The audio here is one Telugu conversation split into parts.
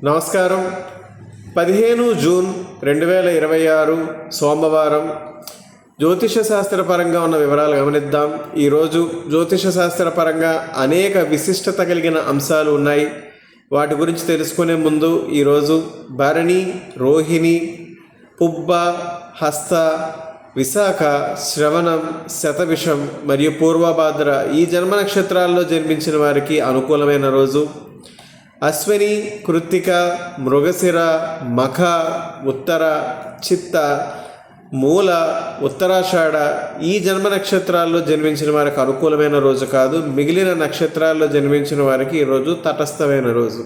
నమస్కారం. 15 జూన్ 2026 సోమవారం. జ్యోతిష శాస్త్రపరంగా ఉన్న వివరాలు గమనిద్దాం. ఈరోజు జ్యోతిష శాస్త్రపరంగా అనేక విశిష్టత కలిగిన అంశాలు ఉన్నాయి. వాటి గురించి తెలుసుకునే ముందు ఈరోజు భరణి, రోహిణి, పుబ్బ, హస్త, విశాఖ, శ్రవణం, శతభిషం మరియు పూర్వభాద్ర ఈ జన్మ నక్షత్రాల్లో జన్మించిన వారికి అనుకూలమైన రోజు. అశ్విని, కృత్తిక, మృగశిర, మఖ, ఉత్తర, చిత్త, మూల, ఉత్తరాషాఢ ఈ జన్మ నక్షత్రాల్లో జన్మించిన వారికి అనుకూలమైన రోజు కాదు. మిగిలిన నక్షత్రాల్లో జన్మించిన వారికి ఈరోజు తటస్థమైన రోజు.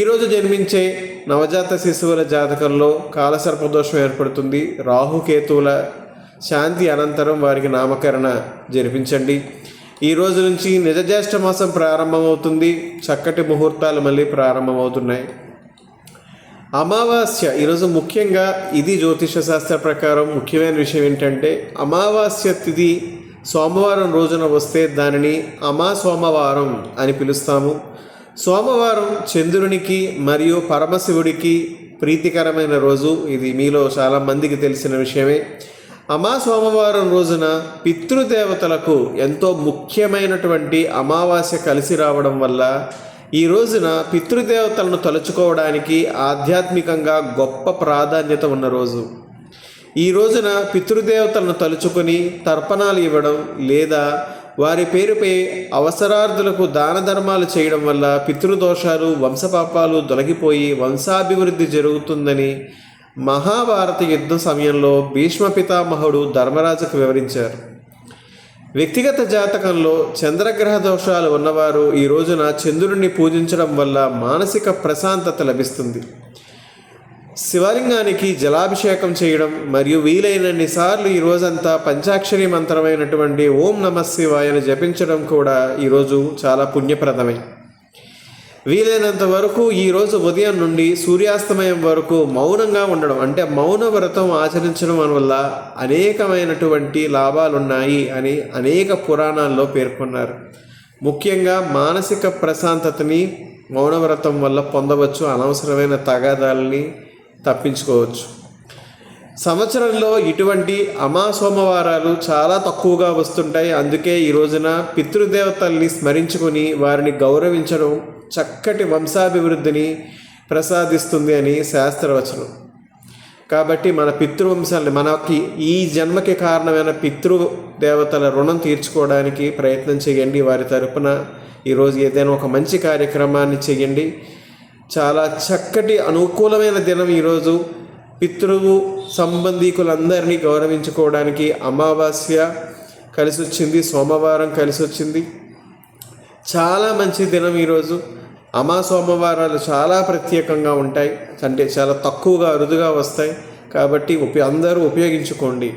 ఈరోజు జన్మించే నవజాత శిశువుల జాతకంలో కాలసర్పదోషం ఏర్పడుతుంది. రాహుకేతువుల శాంతి అనంతరం వారికి నామకరణ జరిపించండి. ఈ రోజు నుంచి నిజజ్యేష్ఠ మాసం ప్రారంభమవుతుంది. చక్కటి ముహూర్తాలు మళ్ళీ ప్రారంభమవుతున్నాయి. అమావాస్య ఈరోజు ముఖ్యంగా ఇది జ్యోతిష శాస్త్ర ప్రకారం ముఖ్యమైన విషయం ఏంటంటే, అమావాస్య తిథి సోమవారం రోజున వస్తే దానిని అమాసోమవారం అని పిలుస్తాము. సోమవారం చంద్రునికి మరియు పరమశివుడికి ప్రీతికరమైన రోజు. ఇది మీలో చాలామందికి తెలిసిన విషయమే. సోమవారం రోజున పితృదేవతలకు ఎంతో ముఖ్యమైనటువంటి అమావాస్య కలిసి రావడం వల్ల ఈ రోజున పితృదేవతలను తలుచుకోవడానికి ఆధ్యాత్మికంగా గొప్ప ప్రాధాన్యత ఉన్న రోజు. ఈ రోజున పితృదేవతలను తలుచుకొని తర్పణాలు ఇవ్వడం లేదా వారి పేరుపై అవసరార్థులకు దాన ధర్మాలు చేయడం వల్ల పితృదోషాలు, వంశపాపాలు తొలగిపోయి వంశాభివృద్ధి జరుగుతుందని మహాభారత యుద్ధ సమయంలో భీష్మ పితామహుడు ధర్మరాజుకు వివరించారు. వ్యక్తిగత జాతకంలో చంద్రగ్రహ దోషాలు ఉన్నవారు ఈ రోజున చంద్రుడిని పూజించడం వల్ల మానసిక ప్రశాంతత లభిస్తుంది. శివలింగానికి జలాభిషేకం చేయడం మరియు వీలైనన్ని సార్లు ఈ రోజంతా పంచాక్షరి మంత్రమైనటువంటి ఓం నమః శివాయని జపించడం కూడా ఈరోజు చాలా పుణ్యప్రదమే. వీలైనంత వరకు ఈరోజు ఉదయం నుండి సూర్యాస్తమయం వరకు మౌనంగా ఉండడం, అంటే మౌన వ్రతం ఆచరించడం వల్ల అనేకమైనటువంటి లాభాలున్నాయి అని అనేక పురాణాల్లో పేర్కొన్నారు. ముఖ్యంగా మానసిక ప్రశాంతతని మౌనవ్రతం వల్ల పొందవచ్చు. అనవసరమైన తగాదాలని తప్పించుకోవచ్చు. సంవత్సరంలో ఇటువంటి సోమవారాలు చాలా తక్కువగా వస్తుంటాయి. అందుకే ఈ రోజున పితృదేవతల్ని స్మరించుకొని వారిని గౌరవించడం చక్కటి వంశాభివృద్ధిని ప్రసాదిస్తుంది అని శాస్త్రవచనం. కాబట్టి మన పితృవంశాలని, మనకి ఈ జన్మకి కారణమైన పితృదేవతల రుణం తీర్చుకోవడానికి ప్రయత్నం చేయండి. వారి తరపున ఈరోజు ఏదైనా ఒక మంచి కార్యక్రమాన్ని చేయండి. చాలా చక్కటి అనుకూలమైన దినం ఈరోజు. పితృవు సంబంధీకులందరినీ గౌరవించుకోవడానికి అమావాస్య కలిసి వచ్చింది, సోమవారం కలిసి వచ్చింది. చాలా మంచి దినం ఈరోజు. సోమవారాలు చాలా ప్రత్యేకంగా ఉంటాయి, అంటే చాలా తక్కువగా అరుదుగా వస్తాయి. కాబట్టి అందరూ ఉపయోగించుకోండి.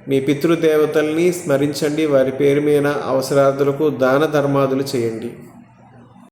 మీ పితృదేవతల్ని స్మరించండి. వారి పేరు మీద అవసరార్థులకు దాన ధర్మాదులు చేయండి.